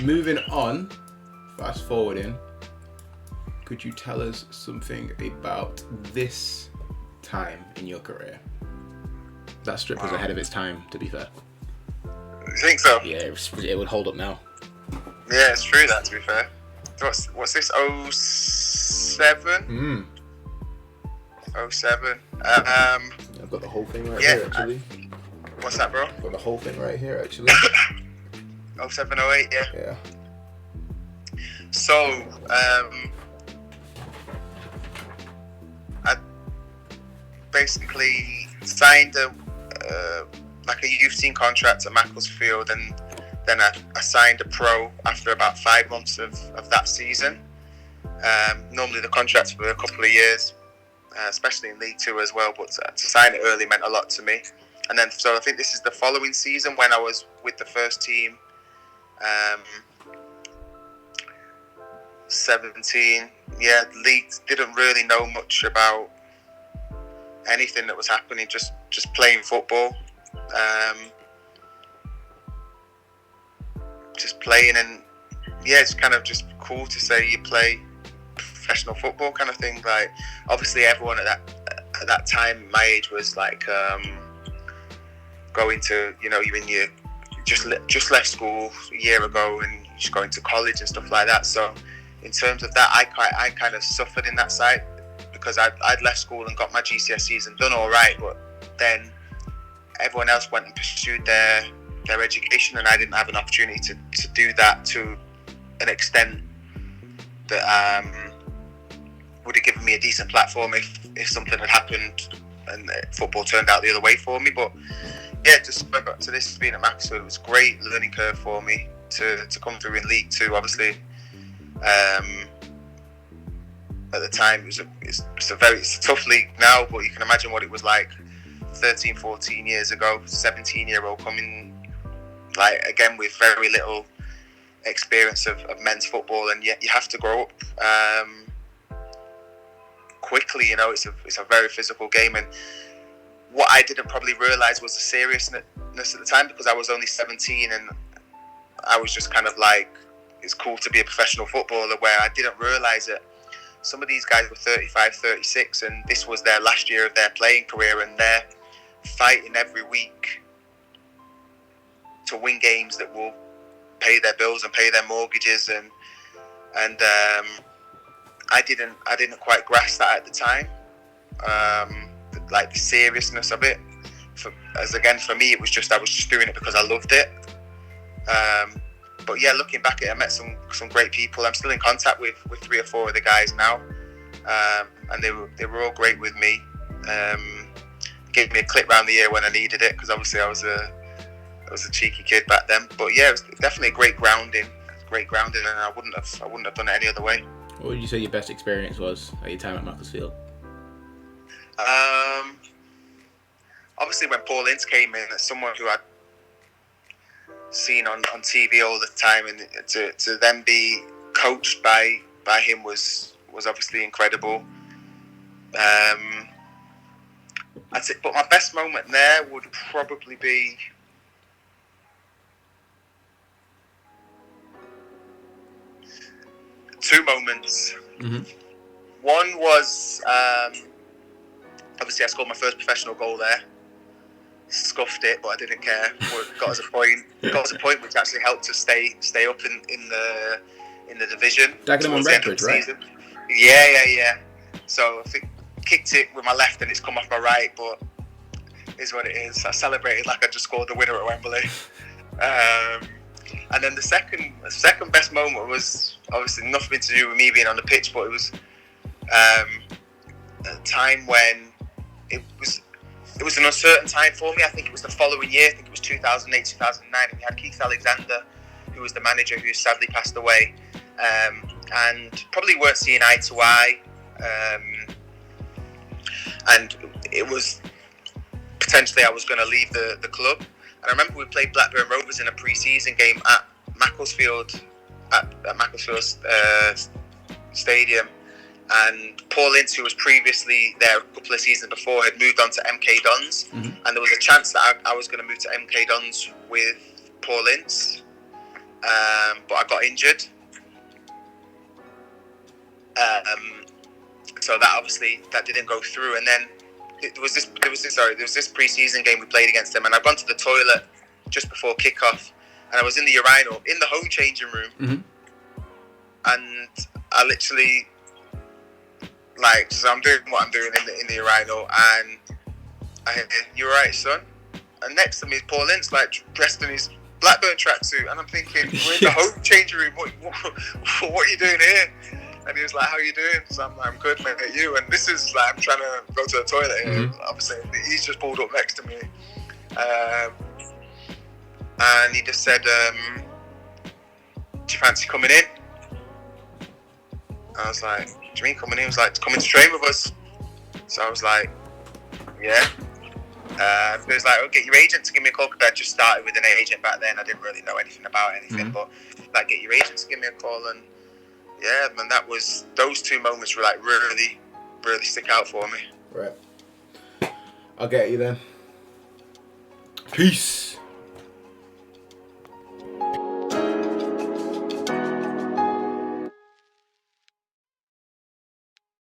moving on, fast forwarding, could you tell us something about this time in your career? That strip was ahead of its time, to be fair. You think so? Yeah, it would hold up now. Yeah, it's true that, to be fair. What's this, 07? 07. I've got the whole thing right here, actually. What's that, bro? I've got the whole thing right here, actually. 07, 08, yeah. Yeah. So, I basically signed a youth team contract at Macclesfield, and then I signed a pro after about 5 months of that season. Normally the contract's for a couple of years, especially in League Two as well, but to sign it early meant a lot to me. And then, so I think this is the following season when I was with the first team, 17. Yeah, League didn't really know much about anything that was happening, just playing football. Just playing, and yeah, it's kind of just cool to say you play professional football kind of thing. Like, obviously everyone at that time, my age, was like going to, you just left school a year ago and just going to college and stuff like that. So in terms of that, I kind of suffered in that side, because I'd left school and got my GCSEs and done all right, but then everyone else went and pursued their education, and I didn't have an opportunity to do that to an extent that would have given me a decent platform if something had happened and football turned out the other way for me. But yeah, just going back to this, being at Macclesfield, it was a great learning curve for me to come through in League Two. Obviously, at the time it's a tough league now, but you can imagine what it was like 13, 14 years ago. 17-year-old coming, like, again, with very little experience of men's football, and yet you have to grow up quickly. It's a very physical game, and what I didn't probably realise was the seriousness at the time, because I was only 17 and I was just kind of like, it's cool to be a professional footballer, where I didn't realise that some of these guys were 35, 36, and this was their last year of their playing career, and they're fighting every week to win games that will pay their bills and pay their mortgages, and I didn't quite grasp that at the time, like the seriousness of it. For me, it was just, I was just doing it because I loved it. But yeah, looking back at it, I met some great people. I'm still in contact with 3 or 4 of the guys now, and they were all great with me. Gave me a clip round the ear when I needed it, because obviously I was a cheeky kid back then. But yeah, it was definitely a great grounding, and I wouldn't have done it any other way. What would you say your best experience was at your time at Macclesfield? Obviously when Paul Ince came in, as someone who I'd seen on TV all the time, and to then be coached by him was obviously incredible. But my best moment there would probably be two moments. Mm-hmm. One was obviously I scored my first professional goal there. Scuffed it, but I didn't care. Got us a point, which actually helped us stay up in the division. Dagenham and Redbridge, right? Yeah. So I think kicked it with my left and it's come off my right, but it is what it is. I celebrated like I just scored the winner at Wembley. And then the second best moment was obviously nothing to do with me being on the pitch, but it was a time when it was an uncertain time for me. I think it was the following year. I think it was 2008, 2009, and we had Keith Alexander, who was the manager, who sadly passed away, and probably weren't seeing eye to eye. And it was potentially I was going to leave the club. And I remember we played Blackburn Rovers in a pre-season game at Macclesfield, Stadium. And Paul Ince, who was previously there a couple of seasons before, had moved on to MK Dons. Mm-hmm. And there was a chance that I was going to move to MK Dons with Paul Ince. but I got injured. So that didn't go through. And then there was this pre-season game we played against them, and I'd gone to the toilet just before kickoff, and I was in the urinal in the home changing room, and I literally, like, so I'm doing what I'm doing in the urinal, and I hear, "You alright, son?" And next to me is Paul Ince, like, dressed in his Blackburn tracksuit, and I'm thinking, we're in the home changing room. What are you doing here? And he was like, "How you doing?" So I'm like, "I'm good, mate. You?" And this is like, I'm trying to go to the toilet here. Obviously, he's just pulled up next to me, and he just said, "Do you fancy coming in?" I was like, "What do you mean coming in?" He was like, "Coming to train with us." So I was like, "Yeah." He was like, "Oh, get your agent to give me a call," because I just started with an agent back then. I didn't really know anything about anything, but like, get your agent to give me a call. And yeah, man, those two moments were like really, really stick out for me. Right. I'll get you then. Peace.